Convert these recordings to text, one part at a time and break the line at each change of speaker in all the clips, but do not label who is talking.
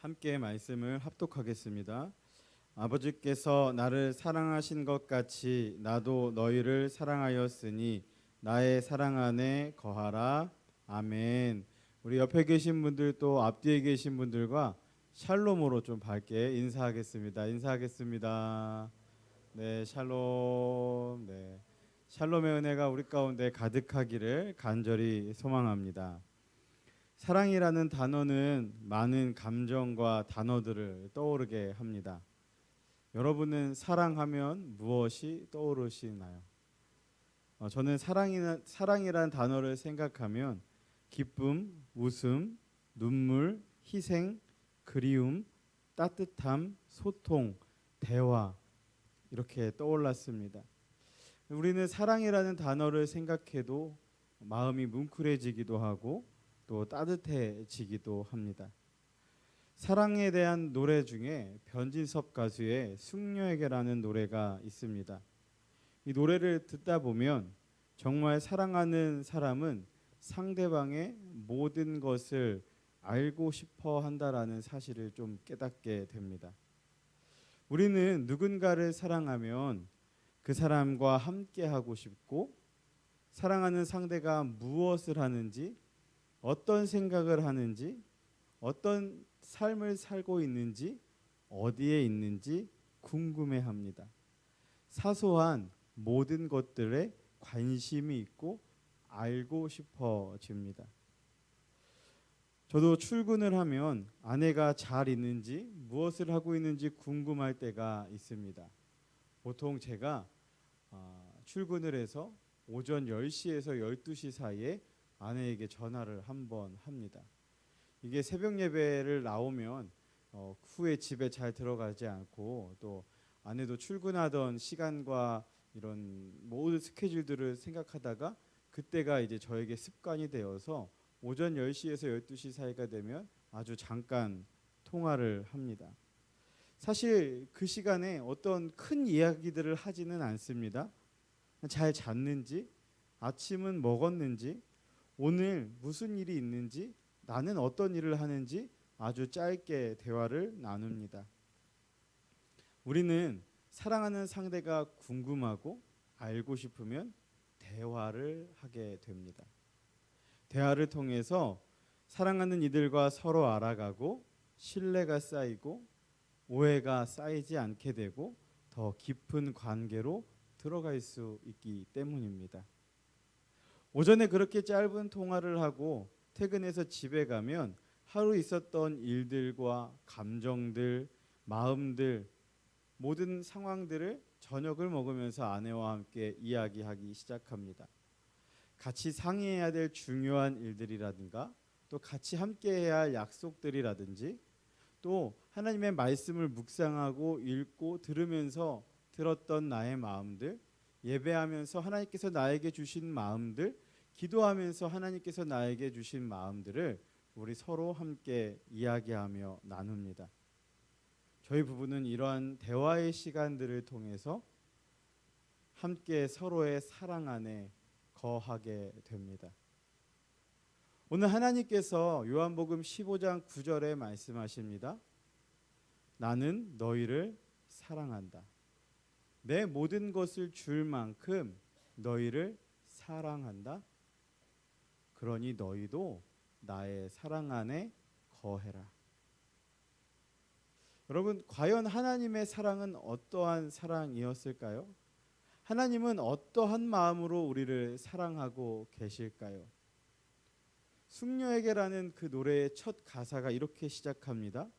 함께 말씀을 합독하겠습니다. 아버지께서 나를 사랑하신 것 같이 나도 너희를 사랑하였으니 나의 사랑 안에 거하라. 아멘. 우리 옆에 계신 분들 또 앞뒤에 계신 분들과 샬롬으로 좀 밝게 인사하겠습니다. 인사하겠습니다. 네, 샬롬. 네. 샬롬의 은혜가 우리 가운데 가득하기를 간절히 소망합니다. 사랑이라는 단어는 많은 감정과 단어들을 떠오르게 합니다. 여러분은 사랑하면 무엇이 떠오르시나요? 저는 사랑이라는 단어를 생각하면 기쁨, 웃음, 눈물, 희생, 그리움, 따뜻함, 소통, 대화 이렇게 떠올랐습니다. 우리는 사랑이라는 단어를 생각해도 마음이 뭉클해지기도 하고 또 따뜻해지기도 합니다. 사랑에 대한 노래 중에 변진섭 가수의 숙녀에게라는 노래가 있습니다. 이 노래를 듣다 보면 정말 사랑하는 사람은 상대방의 모든 것을 알고 싶어 한다라는 사실을 좀 깨닫게 됩니다. 우리는 누군가를 사랑하면 그 사람과 함께 하고 싶고, 사랑하는 상대가 무엇을 하는지, 어떤 생각을 하는지, 어떤 삶을 살고 있는지, 어디에 있는지 궁금해합니다. 사소한 모든 것들에 관심이 있고 알고 싶어집니다. 저도 출근을 하면 아내가 잘 있는지, 무엇을 하고 있는지 궁금할 때가 있습니다. 보통 제가 출근을 해서 오전 10시에서 12시 사이에 아내에게 전화를 한번 합니다. 이게 새벽 예배를 나오면 후에 집에 잘 들어가지 않고 또 아내도 출근하던 시간과 이런 모든 스케줄들을 생각하다가 그때가 이제 저에게 습관이 되어서 오전 10시에서 12시 사이가 되면 아주 잠깐 통화를 합니다. 사실 그 시간에 어떤 큰 이야기들을 하지는 않습니다. 잘 잤는지, 아침은 먹었는지, 오늘 무슨 일이 있는지, 나는 어떤 일을 하는지 아주 짧게 대화를 나눕니다. 우리는 사랑하는 상대가 궁금하고 알고 싶으면 대화를 하게 됩니다. 대화를 통해서 사랑하는 이들과 서로 알아가고 신뢰가 쌓이고 오해가 쌓이지 않게 되고 더 깊은 관계로 들어갈 수 있기 때문입니다. 오전에 그렇게 짧은 통화를 하고 퇴근해서 집에 가면 하루 있었던 일들과 감정들, 마음들, 모든 상황들을 저녁을 먹으면서 아내와 함께 이야기하기 시작합니다. 같이 상의해야 될 중요한 일들이라든가 또 같이 함께해야 할 약속들이라든지 또 하나님의 말씀을 묵상하고 읽고 들으면서 들었던 나의 마음들, 예배하면서 하나님께서 나에게 주신 마음들, 기도하면서 하나님께서 나에게 주신 마음들을 우리 서로 함께 이야기하며 나눕니다. 저희 부부는 이러한 대화의 시간들을 통해서 함께 서로의 사랑 안에 거하게 됩니다. 오늘 하나님께서 요한복음 15장 9절에 말씀하십니다. 나는 너희를 사랑한다. 내 모든 것을 줄 만큼 너희를 사랑한다. 그러니 너희도 나의 사랑 안에 거해라. 여러분, 과연 하나님의 사랑은 어떠한 사랑이었을까요? 하나님은 어떠한 마음으로 우리를 사랑하고 계실까요? 숙녀에게라는 그 노래의 첫 가사가 이렇게 시작합니다.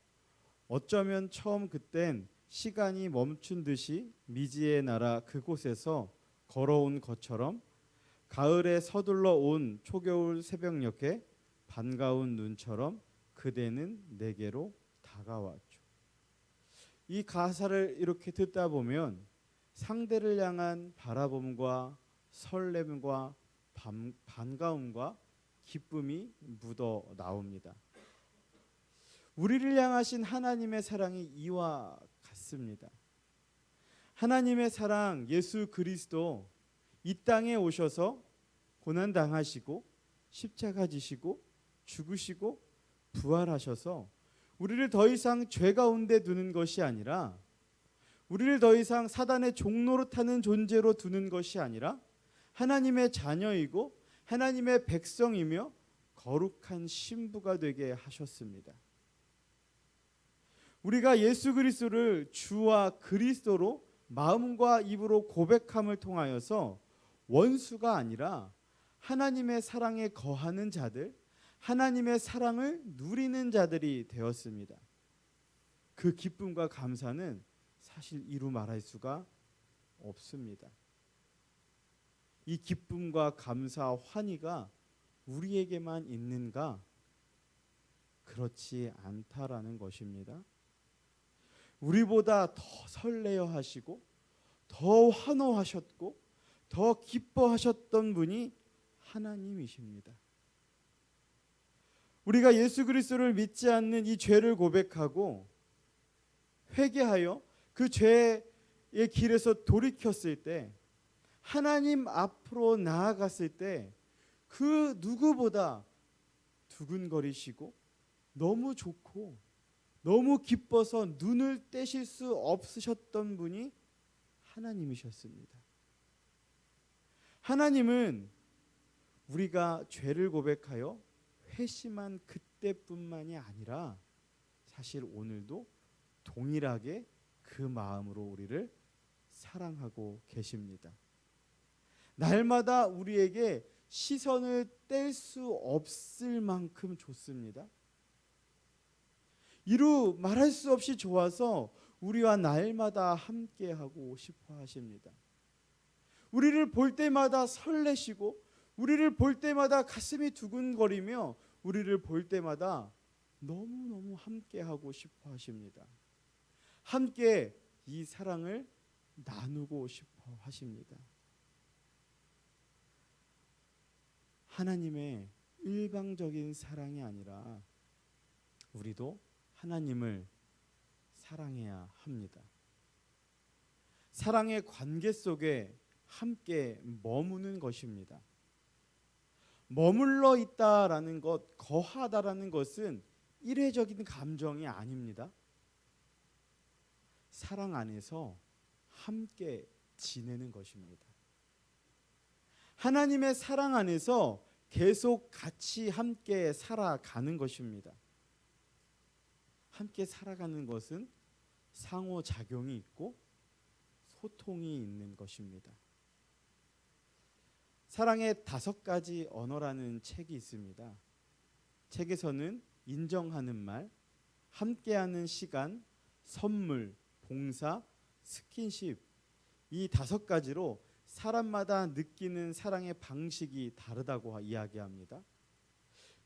어쩌면 처음 그땐 시간이 멈춘 듯이 미지의 나라 그곳에서 걸어온 것처럼 가을에 서둘러 온 초겨울 새벽녘에 반가운 눈처럼 그대는 내게로 다가왔죠. 이 가사를 이렇게 듣다 보면 상대를 향한 바라봄과 설렘과 반가움과 기쁨이 묻어 나옵니다. 우리를 향하신 하나님의 사랑이 이와 같습니다. 하나님의 사랑 예수 그리스도 이 땅에 오셔서 고난당하시고 십자가 지시고 죽으시고 부활하셔서 우리를 더 이상 죄 가운데 두는 것이 아니라, 우리를 더 이상 사단의 종로로 타는 존재로 두는 것이 아니라 하나님의 자녀이고 하나님의 백성이며 거룩한 신부가 되게 하셨습니다. 우리가 예수 그리스도를 주와 그리스도로 마음과 입으로 고백함을 통하여서 원수가 아니라 하나님의 사랑에 거하는 자들, 하나님의 사랑을 누리는 자들이 되었습니다. 그 기쁨과 감사는 사실 이루 말할 수가 없습니다. 이 기쁨과 감사, 환희가 우리에게만 있는가? 그렇지 않다라는 것입니다. 우리보다 더 설레어 하시고 더 환호하셨고 더 기뻐하셨던 분이 하나님이십니다. 우리가 예수 그리스도를 믿지 않는 이 죄를 고백하고 회개하여 그 죄의 길에서 돌이켰을 때, 하나님 앞으로 나아갔을 때 그 누구보다 두근거리시고 너무 좋고 너무 기뻐서 눈을 떼실 수 없으셨던 분이 하나님이셨습니다. 하나님은 우리가 죄를 고백하여 회심한 그때뿐만이 아니라 사실 오늘도 동일하게 그 마음으로 우리를 사랑하고 계십니다. 날마다 우리에게 시선을 뗄 수 없을 만큼 좋습니다. 이루 말할 수 없이 좋아서 우리와 날마다 함께하고 싶어 하십니다. 우리를 볼 때마다 설레시고 우리를 볼 때마다 가슴이 두근거리며 우리를 볼 때마다 너무너무 함께하고 싶어 하십니다. 함께 이 사랑을 나누고 싶어 하십니다. 하나님의 일방적인 사랑이 아니라 우리도 하나님을 사랑해야 합니다. 사랑의 관계 속에 함께 머무는 것입니다. 머물러 있다라는 것, 거하다라는 것은 일회적인 감정이 아닙니다. 사랑 안에서 함께 지내는 것입니다. 하나님의 사랑 안에서 계속 같이 함께 살아가는 것입니다. 함께 살아가는 것은 상호작용이 있고 소통이 있는 것입니다. 사랑의 5가지 언어라는 책이 있습니다. 책에서는 인정하는 말, 함께하는 시간, 선물, 봉사, 스킨십, 이 5가지로 사람마다 느끼는 사랑의 방식이 다르다고 이야기합니다.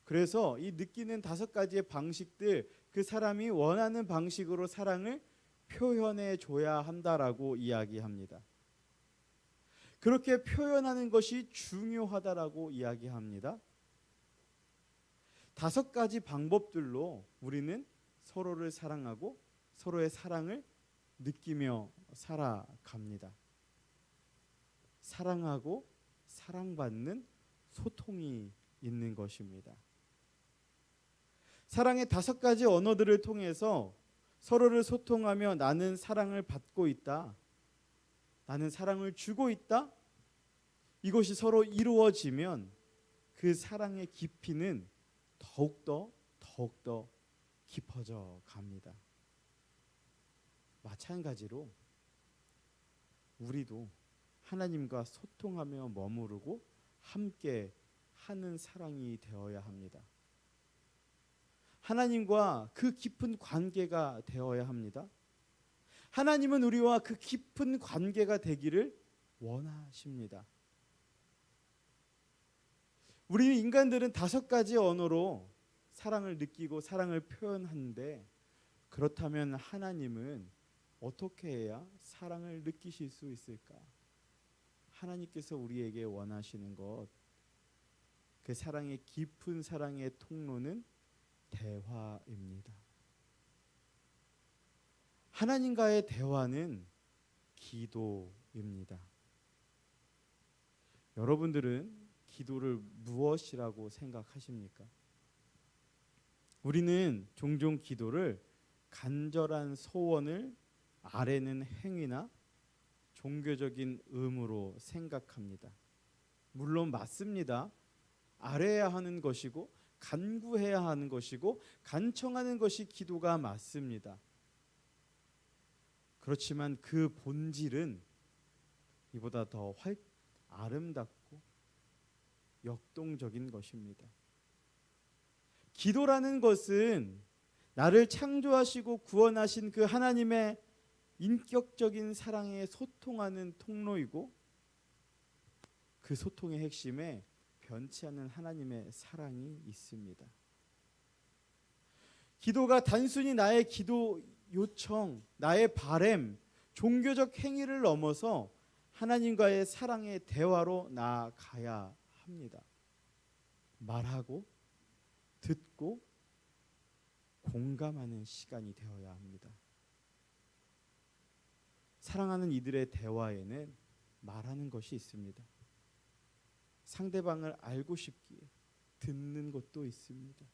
그래서 이 느끼는 5가지의 방식들, 그 사람이 원하는 방식으로 사랑을 표현해 줘야 한다라고 이야기합니다. 그렇게 표현하는 것이 중요하다라고 이야기합니다. 5가지 방법들로 우리는 서로를 사랑하고 서로의 사랑을 느끼며 살아갑니다. 사랑하고 사랑받는 소통이 있는 것입니다. 사랑의 5가지 언어들을 통해서 서로를 소통하며 나는 사랑을 받고 있다, 나는 사랑을 주고 있다, 이것이 서로 이루어지면 그 사랑의 깊이는 더욱더 깊어져 갑니다. 마찬가지로 우리도 하나님과 소통하며 머무르고 함께 하는 사랑이 되어야 합니다. 하나님과 그 깊은 관계가 되어야 합니다. 하나님은 우리와 그 깊은 관계가 되기를 원하십니다. 우리 인간들은 5가지 언어로 사랑을 느끼고 사랑을 표현하는데, 그렇다면 하나님은 어떻게 해야 사랑을 느끼실 수 있을까? 하나님께서 우리에게 원하시는 것, 그 사랑의 깊은 사랑의 통로는 대화입니다. 하나님과의 대화는 기도입니다. 여러분들은 기도를 무엇이라고 생각하십니까? 우리는 종종 기도를 간절한 소원을 아래는 행위나 종교적인 의무로 생각합니다. 물론 맞습니다. 아뢰야 하는 것이고 간구해야 하는 것이고 간청하는 것이 기도가 맞습니다. 그렇지만 그 본질은 이보다 더 아름답고 역동적인 것입니다. 기도라는 것은 나를 창조하시고 구원하신 그 하나님의 인격적인 사랑에 소통하는 통로이고 그 소통의 핵심에 변치 않는 하나님의 사랑이 있습니다. 기도가 단순히 나의 기도 요청, 나의 바램, 종교적 행위를 넘어서 하나님과의 사랑의 대화로 나아가야 합니다. 말하고 듣고 공감하는 시간이 되어야 합니다. 사랑하는 이들의 대화에는 말하는 것이 있습니다. 상대방을 알고 싶기에 듣는 것도 있습니다.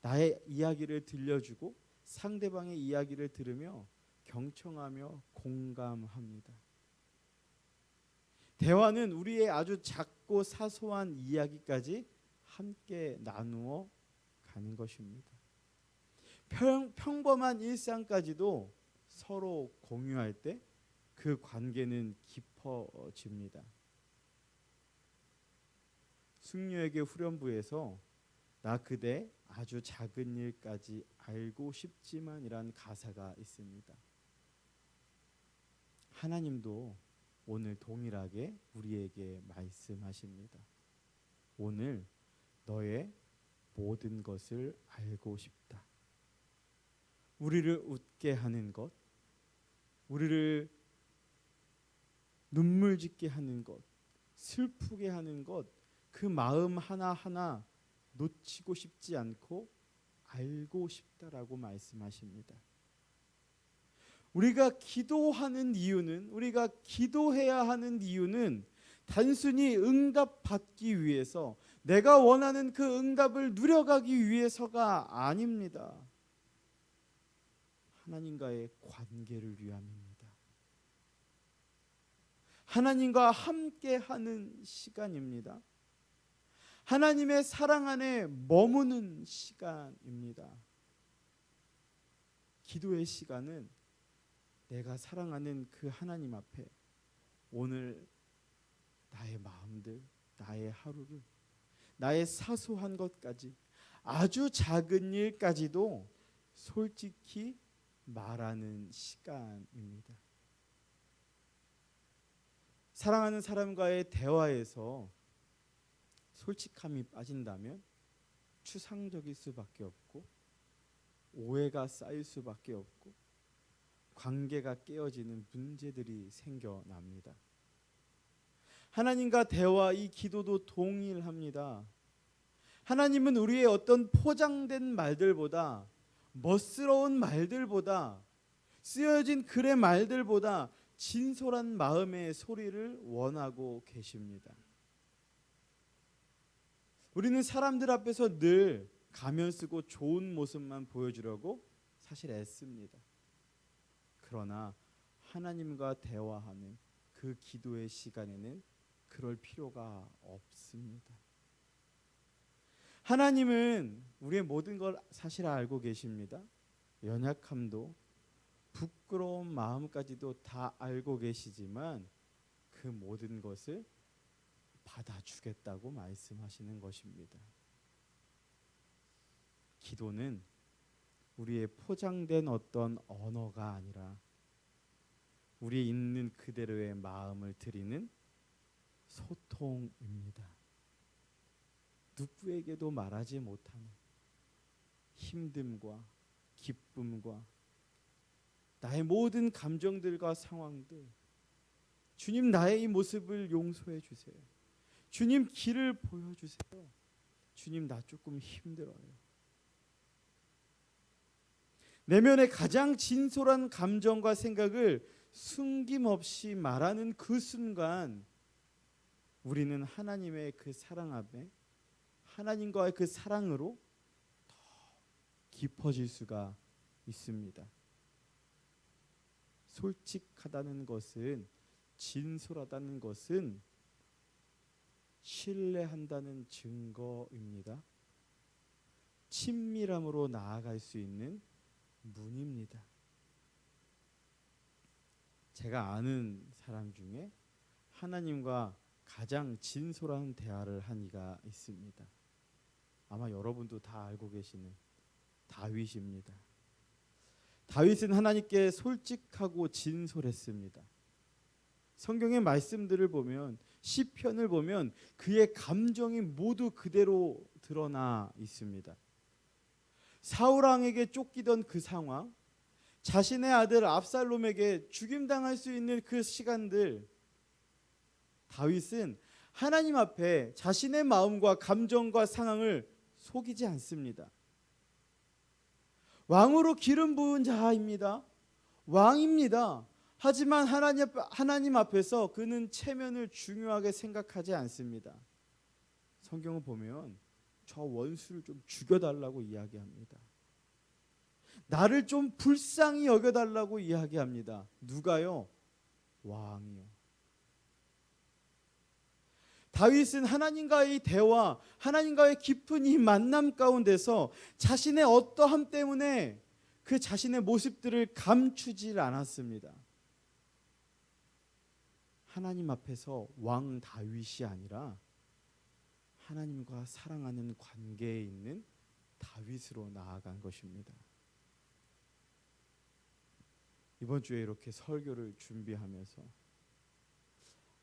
나의 이야기를 들려주고 상대방의 이야기를 들으며 경청하며 공감합니다. 대화는 우리의 아주 작고 사소한 이야기까지 함께 나누어 가는 것입니다. 평범한 일상까지도 서로 공유할 때 그 관계는 깊어집니다. 숙녀에게 후렴부에서 나 그대 아주 작은 일까지 알고 싶지만이란 가사가 있습니다. 하나님도 오늘 동일하게 우리에게 말씀하십니다. 오늘 너의 모든 것을 알고 싶다. 우리를 웃게 하는 것, 우리를 눈물 짓게 하는 것, 슬프게 하는 것, 그 마음 하나하나 놓치고 싶지 않고 알고 싶다라고 말씀하십니다. 우리가 기도하는 이유는, 우리가 기도해야 하는 이유는 단순히 응답받기 위해서, 내가 원하는 그 응답을 누려가기 위해서가 아닙니다. 하나님과의 관계를 위함입니다. 하나님과 함께하는 시간입니다. 하나님의 사랑 안에 머무는 시간입니다. 기도의 시간은 내가 사랑하는 그 하나님 앞에 오늘 나의 마음들, 나의 하루를, 나의 사소한 것까지, 아주 작은 일까지도 솔직히 말하는 시간입니다. 사랑하는 사람과의 대화에서 솔직함이 빠진다면 추상적일 수밖에 없고 오해가 쌓일 수밖에 없고 관계가 깨어지는 문제들이 생겨납니다. 하나님과 대화, 이 기도도 동일합니다. 하나님은 우리의 어떤 포장된 말들보다, 멋스러운 말들보다, 쓰여진 글의 말들보다 진솔한 마음의 소리를 원하고 계십니다. 우리는 사람들 앞에서 늘 가면 쓰고 좋은 모습만 보여주려고 사실 애씁니다. 그러나 하나님과 대화하는 그 기도의 시간에는 그럴 필요가 없습니다. 하나님은 우리의 모든 걸 사실 알고 계십니다. 연약함도 부끄러운 마음까지도 다 알고 계시지만 그 모든 것을 받아주겠다고 말씀하시는 것입니다. 기도는 우리의 포장된 어떤 언어가 아니라 우리 있는 그대로의 마음을 드리는 소통입니다. 누구에게도 말하지 못하는 힘듦과 기쁨과 나의 모든 감정들과 상황들, 주님 나의 이 모습을 용서해 주세요. 주님 길을 보여주세요. 주님 나 조금 힘들어요. 내면의 가장 진솔한 감정과 생각을 숨김없이 말하는 그 순간 우리는 하나님의 그 사랑 앞에, 하나님과의 그 사랑으로 깊어질 수가 있습니다. 솔직하다는 것은, 진솔하다는 것은 신뢰한다는 증거입니다. 친밀함으로 나아갈 수 있는 문입니다. 제가 아는 사람 중에 하나님과 가장 진솔한 대화를 한 이가 있습니다. 아마 여러분도 다 알고 계시는 다윗입니다. 다윗은 하나님께 솔직하고 진솔했습니다. 성경의 말씀들을 보면, 시편을 보면 그의 감정이 모두 그대로 드러나 있습니다. 사울 왕에게 쫓기던 그 상황, 자신의 아들 압살롬에게 죽임당할 수 있는 그 시간들, 다윗은 하나님 앞에 자신의 마음과 감정과 상황을 속이지 않습니다. 왕으로 기름 부은 자입니다. 왕입니다. 하지만 하나님 앞에서 그는 체면을 중요하게 생각하지 않습니다. 성경을 보면 저 원수를 좀 죽여달라고 이야기합니다. 나를 좀 불쌍히 여겨달라고 이야기합니다. 누가요? 왕이요. 다윗은 하나님과의 대화, 하나님과의 깊은 이 만남 가운데서 자신의 어떠함 때문에 그 자신의 모습들을 감추질 않았습니다. 하나님 앞에서 왕 다윗이 아니라 하나님과 사랑하는 관계에 있는 다윗으로 나아간 것입니다. 이번 주에 이렇게 설교를 준비하면서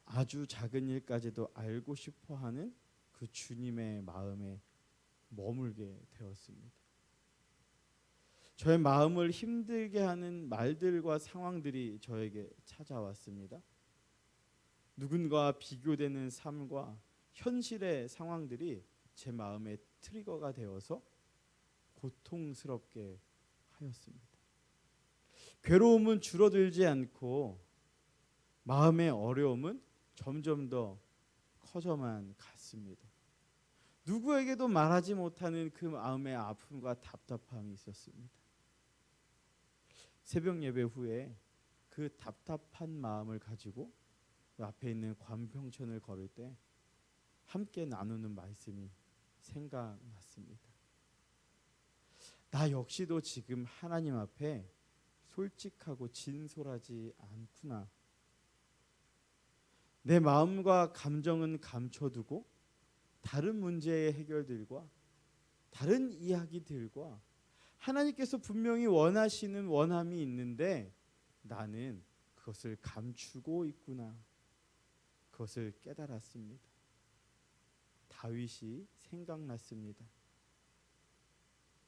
아주 작은 일까지도 알고 싶어하는 그 주님의 마음에 머물게 되었습니다. 저의 마음을 힘들게 하는 말들과 상황들이 저에게 찾아왔습니다. 누군가와 비교되는 삶과 현실의 상황들이 제 마음의 트리거가 되어서 고통스럽게 하였습니다. 괴로움은 줄어들지 않고 마음의 어려움은 점점 더 커져만 갔습니다. 누구에게도 말하지 못하는 그 마음의 아픔과 답답함이 있었습니다. 새벽 예배 후에 그 답답한 마음을 가지고 그 앞에 있는 관평천을 걸을 때 함께 나누는 말씀이 생각났습니다. 나 역시도 지금 하나님 앞에 솔직하고 진솔하지 않구나. 내 마음과 감정은 감춰두고 다른 문제의 해결들과 다른 이야기들과 하나님께서 분명히 원하시는 원함이 있는데 나는 그것을 감추고 있구나. 그것을 깨달았습니다. 다윗이 생각났습니다.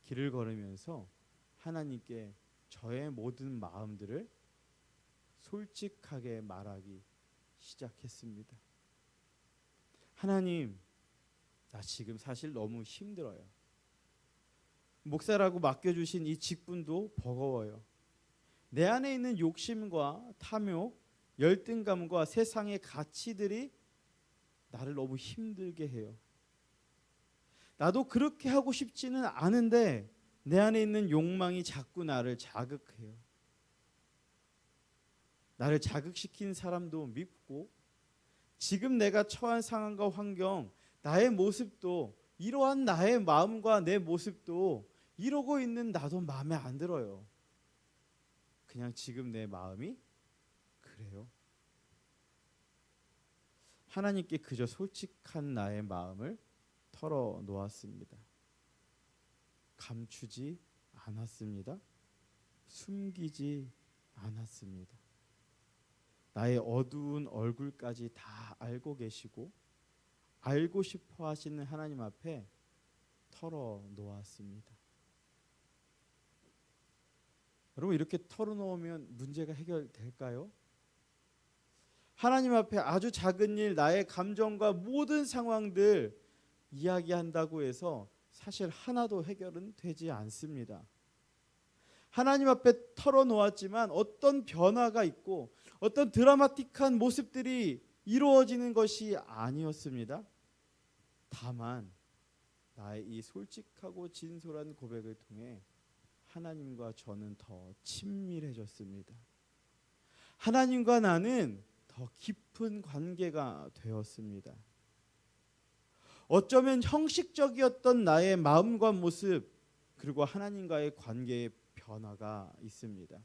길을 걸으면서 하나님께 저의 모든 마음들을 솔직하게 말하기 시작했습니다. 하나님, 나 지금 사실 너무 힘들어요. 목사라고 맡겨주신 이 직분도 버거워요. 내 안에 있는 욕심과 탐욕, 열등감과 세상의 가치들이 나를 너무 힘들게 해요. 나도 그렇게 하고 싶지는 않은데 내 안에 있는 욕망이 자꾸 나를 자극해요. 나를 자극시킨 사람도 밉고 지금 내가 처한 상황과 환경, 나의 모습도 이러한 나의 마음과 내 모습도 이러고 있는 나도 마음에 안 들어요. 그냥 지금 내 마음이 그래요. 하나님께 그저 솔직한 나의 마음을 털어놓았습니다. 감추지 않았습니다. 숨기지 않았습니다. 나의 어두운 얼굴까지 다 알고 계시고 알고 싶어 하시는 하나님 앞에 털어놓았습니다. 여러분, 이렇게 털어놓으면 문제가 해결될까요? 하나님 앞에 아주 작은 일, 나의 감정과 모든 상황들 이야기한다고 해서 사실 하나도 해결은 되지 않습니다. 하나님 앞에 털어놓았지만 어떤 변화가 있고 어떤 드라마틱한 모습들이 이루어지는 것이 아니었습니다. 다만 나의 이 솔직하고 진솔한 고백을 통해 하나님과 저는 더 친밀해졌습니다. 하나님과 나는 더 깊은 관계가 되었습니다. 어쩌면 형식적이었던 나의 마음과 모습, 그리고 하나님과의 관계의 변화가 있습니다.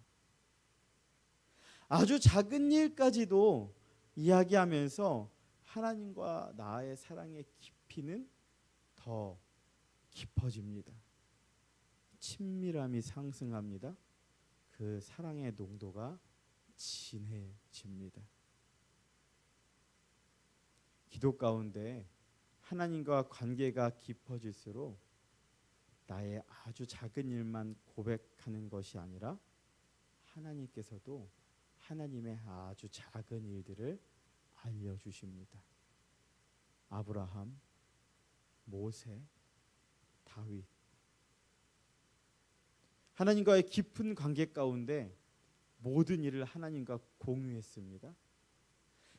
아주 작은 일까지도 이야기하면서 하나님과 나의 사랑의 깊이는 더 깊어집니다. 친밀함이 상승합니다. 그 사랑의 농도가 진해집니다. 기도 가운데 하나님과 관계가 깊어질수록 나의 아주 작은 일만 고백하는 것이 아니라 하나님께서도 하나님의 아주 작은 일들을 알려주십니다. 아브라함, 모세, 다윗. 하나님과의 깊은 관계 가운데 모든 일을 하나님과 공유했습니다.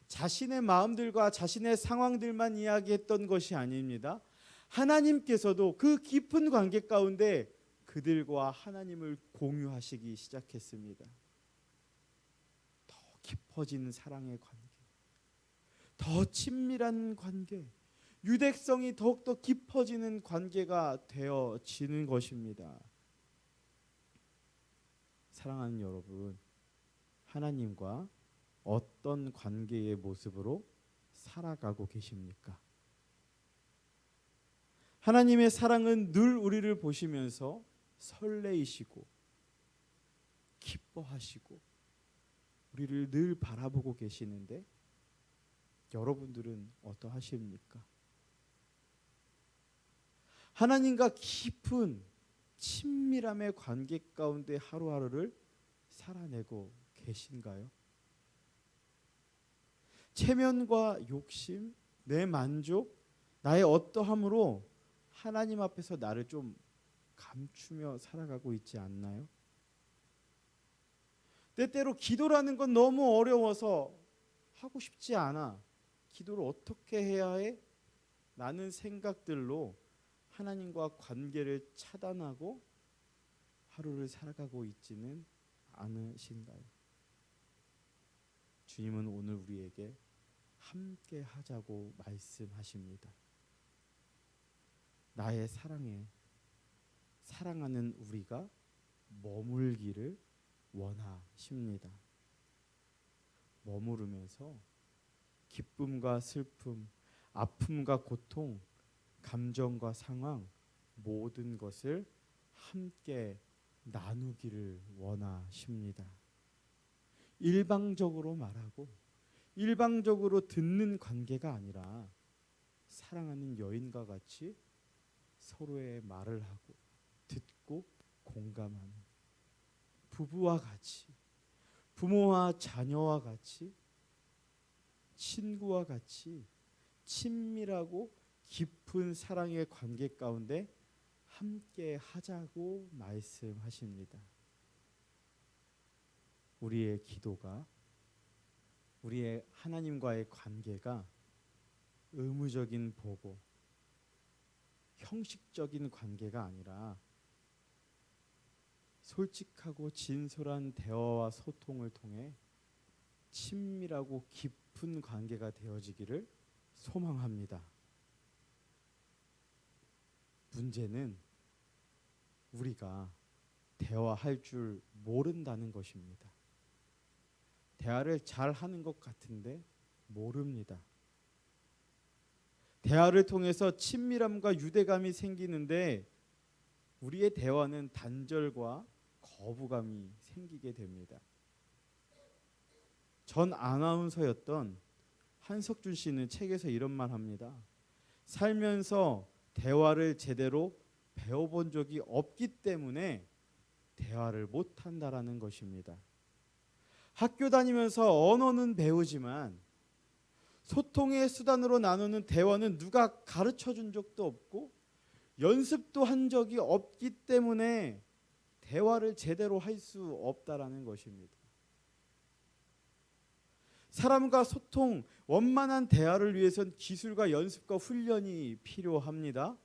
자신의 마음들과 자신의 상황들만 이야기했던 것이 아닙니다. 하나님께서도 그 깊은 관계 가운데 그들과 하나님을 공유하시기 시작했습니다. 더 깊어지는 사랑의 관계, 더 친밀한 관계, 유대성이 더욱더 깊어지는 관계가 되어지는 것입니다. 사랑하는 여러분, 하나님과 어떤 관계의 모습으로 살아가고 계십니까? 하나님의 사랑은 늘 우리를 보시면서 설레이시고 기뻐하시고 우리를 늘 바라보고 계시는데 여러분들은 어떠하십니까? 하나님과 깊은 친밀함의 관계 가운데 하루하루를 살아내고 계신가요? 체면과 욕심, 내 만족, 나의 어떠함으로 하나님 앞에서 나를 좀 감추며 살아가고 있지 않나요? 때때로 기도라는 건 너무 어려워서 하고 싶지 않아. 기도를 어떻게 해야 해? 라는 생각들로 하나님과 관계를 차단하고 하루를 살아가고 있지는 않으신가요? 주님은 오늘 우리에게 함께 하자고 말씀하십니다. 나의 사랑에 사랑하는 우리가 머물기를 원하십니다. 머무르면서 기쁨과 슬픔, 아픔과 고통, 감정과 상황 모든 것을 함께 나누기를 원하십니다. 일방적으로 말하고 일방적으로 듣는 관계가 아니라 사랑하는 여인과 같이 서로의 말을 하고 듣고 공감하는 부부와 같이, 부모와 자녀와 같이, 친구와 같이 친밀하고 깊은 사랑의 관계 가운데 함께 하자고 말씀하십니다. 우리의 기도가, 우리의 하나님과의 관계가 의무적인 보고 형식적인 관계가 아니라 솔직하고 진솔한 대화와 소통을 통해 친밀하고 깊은 관계가 되어지기를 소망합니다. 문제는 우리가 대화할 줄 모른다는 것입니다. 대화를 잘 하는 것 같은데 모릅니다. 대화를 통해서 친밀함과 유대감이 생기는데 우리의 대화는 단절과 거부감이 생기게 됩니다. 전 아나운서였던 한석준 씨는 책에서 이런 말 합니다. 살면서 대화를 제대로 배워본 적이 없기 때문에 대화를 못한다라는 것입니다. 학교 다니면서 언어는 배우지만 소통의 수단으로 나누는 대화는 누가 가르쳐 준 적도 없고 연습도 한 적이 없기 때문에 대화를 제대로 할 수 없다라는 것입니다. 사람과 소통, 원만한 대화를 위해선 기술과 연습과 훈련이 필요합니다.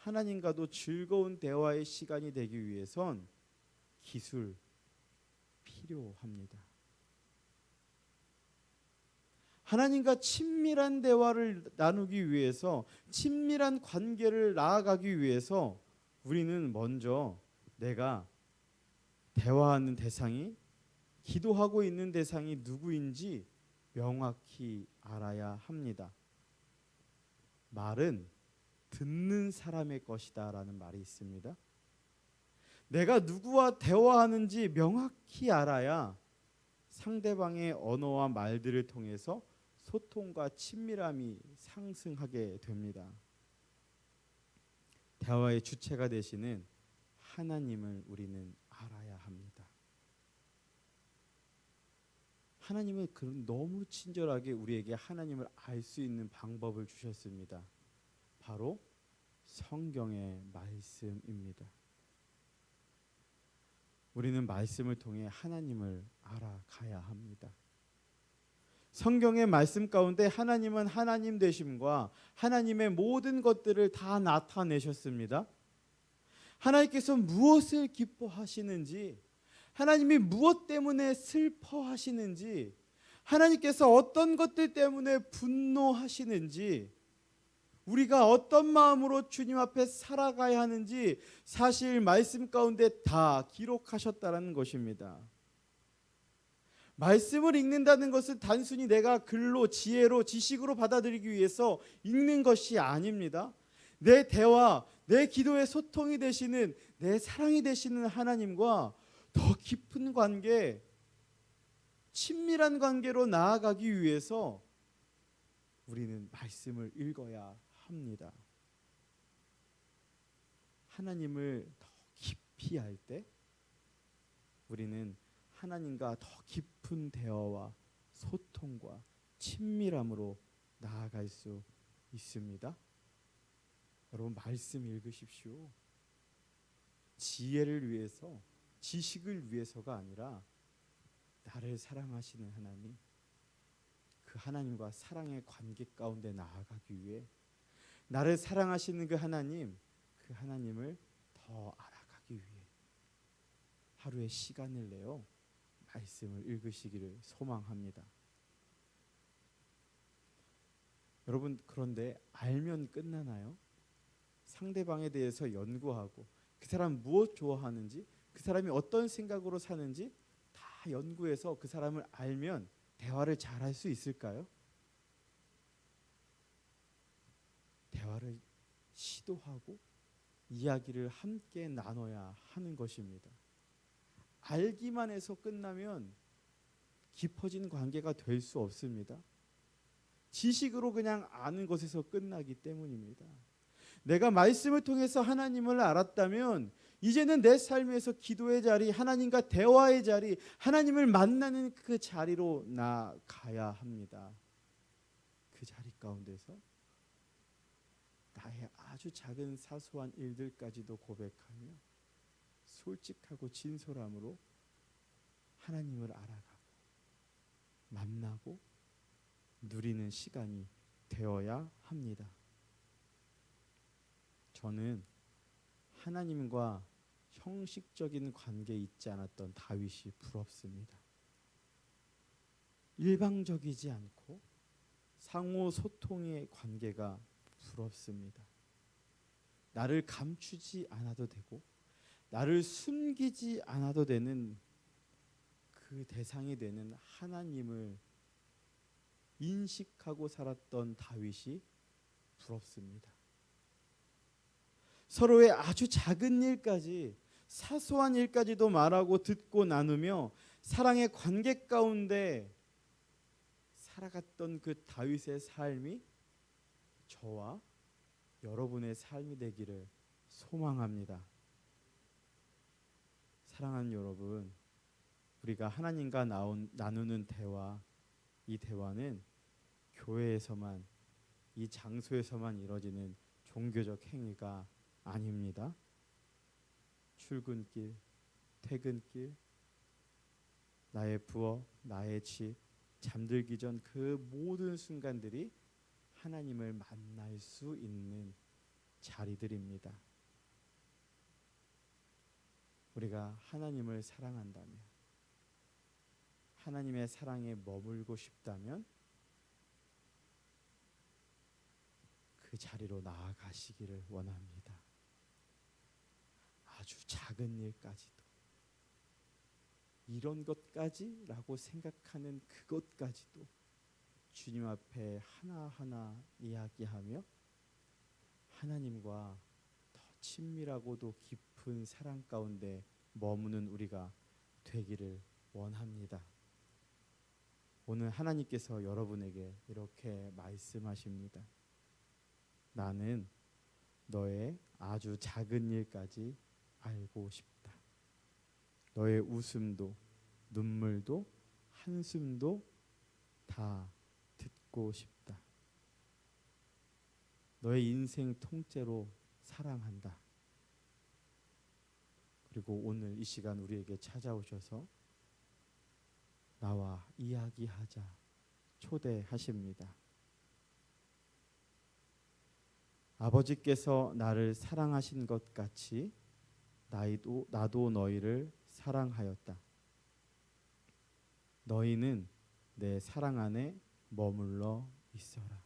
하나님과도 즐거운 대화의 시간이 되기 위해선 기술 필요합니다. 하나님과 친밀한 대화를 나누기 위해서, 친밀한 관계를 나아가기 위해서 우리는 먼저 내가 대화하는 대상이, 기도하고 있는 대상이 누구인지 명확히 알아야 합니다. 말은 듣는 사람의 것이다 라는 말이 있습니다. 내가 누구와 대화하는지 명확히 알아야 상대방의 언어와 말들을 통해서 소통과 친밀함이 상승하게 됩니다. 대화의 주체가 되시는 하나님을 우리는 알아야 합니다. 하나님은 너무 친절하게 우리에게 하나님을 알 수 있는 방법을 주셨습니다. 바로 성경의 말씀입니다. 우리는 말씀을 통해 하나님을 알아가야 합니다. 성경의 말씀 가운데 하나님은 하나님 되심과 하나님의 모든 것들을 다 나타내셨습니다. 하나님께서 무엇을 기뻐하시는지, 하나님이 무엇 때문에 슬퍼하시는지, 하나님께서 어떤 것들 때문에 분노하시는지, 우리가 어떤 마음으로 주님 앞에 살아가야 하는지 사실 말씀 가운데 다 기록하셨다는 것입니다. 말씀을 읽는다는 것은 단순히 내가 글로, 지혜로, 지식으로 받아들이기 위해서 읽는 것이 아닙니다. 내 대화, 내 기도의 소통이 되시는, 내 사랑이 되시는 하나님과 더 깊은 관계, 친밀한 관계로 나아가기 위해서 우리는 말씀을 읽어야 합니다. 하나님을 더 깊이 알 때 우리는 하나님과 더 깊은 대화와 소통과 친밀함으로 나아갈 수 있습니다. 여러분, 말씀 읽으십시오. 지혜를 위해서, 지식을 위해서가 아니라 나를 사랑하시는 하나님, 그 하나님과 사랑의 관계 가운데 나아가기 위해, 나를 사랑하시는 그 하나님을 더 알아가기 위해 하루에 시간을 내어 말씀을 읽으시기를 소망합니다. 여러분, 그런데 알면 끝나나요? 상대방에 대해서 연구하고 그 사람 무엇 좋아하는지, 그 사람이 어떤 생각으로 사는지 다 연구해서 그 사람을 알면 대화를 잘할 수 있을까요? 대화를 시도하고 이야기를 함께 나눠야 하는 것입니다. 알기만 해서 끝나면 깊어진 관계가 될 수 없습니다. 지식으로 그냥 아는 것에서 끝나기 때문입니다. 내가 말씀을 통해서 하나님을 알았다면 이제는 내 삶에서 기도의 자리, 하나님과 대화의 자리, 하나님을 만나는 그 자리로 나가야 합니다. 그 자리 가운데서 나의 아주 작은 사소한 일들까지도 고백하며 솔직하고 진솔함으로 하나님을 알아가고 만나고 누리는 시간이 되어야 합니다. 저는 하나님과 형식적인 관계에 있지 않았던 다윗이 부럽습니다. 일방적이지 않고 상호 소통의 관계가 부럽습니다. 나를 감추지 않아도 되고 나를 숨기지 않아도 되는 그 대상이 되는 하나님을 인식하고 살았던 다윗이 부럽습니다. 서로의 아주 작은 일까지, 사소한 일까지도 말하고 듣고 나누며 사랑의 관계 가운데 살아갔던 그 다윗의 삶이 저와 여러분의 삶이 되기를 소망합니다. 사랑하는 여러분, 우리가 하나님과 나누는 대화, 이 대화는 교회에서만, 이 장소에서만 이루어지는 종교적 행위가 아닙니다. 출근길, 퇴근길, 나의 부엌, 나의 집, 잠들기 전 그 모든 순간들이 하나님을 만날 수 있는 자리들입니다. 우리가 하나님을 사랑한다면, 하나님의 사랑에 머물고 싶다면 그 자리로 나아가시기를 원합니다. 아주 작은 일까지도, 이런 것까지라고 생각하는 그것까지도 주님 앞에 하나하나 이야기하며 하나님과 더 친밀하고도 깊은 사랑 가운데 머무는 우리가 되기를 원합니다. 오늘 하나님께서 여러분에게 이렇게 말씀하십니다. 나는 너의 아주 작은 일까지 알고 싶다. 너의 웃음도, 눈물도, 한숨도 다 듣고 싶다. 너의 인생 통째로 사랑한다. 그리고 오늘 이 시간 우리에게 찾아오셔서 나와 이야기하자 초대하십니다. 아버지께서 나를 사랑하신 것 같이 나도 너희를 사랑하였다. 너희는 내 사랑 안에 머물러 있어라.